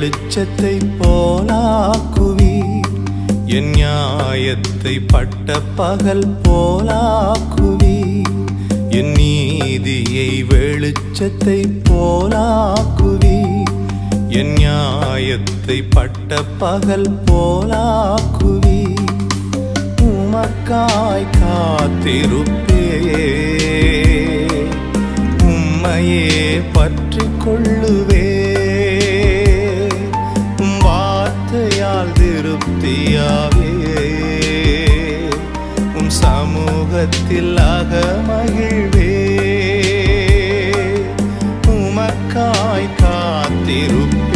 வெளிச்சத்தை போலாக்குவி, என் நியாயத்தை பட்ட பகல் போலாக்குவி, என் நீதியை வெளிச்சத்தை போலாக்குவி, என் நியாயத்தை பட்ட பகல் போலாக்குவி. உமக்காய் காத்திருப்பே, உம்மையே பற்றி கொள்ளுவே, உம் வார்த்தையால் திருப்தியாவே, உம் சமூகத்தில் அகமகிழ்வே. உமக்காய் காத்திருப்பே,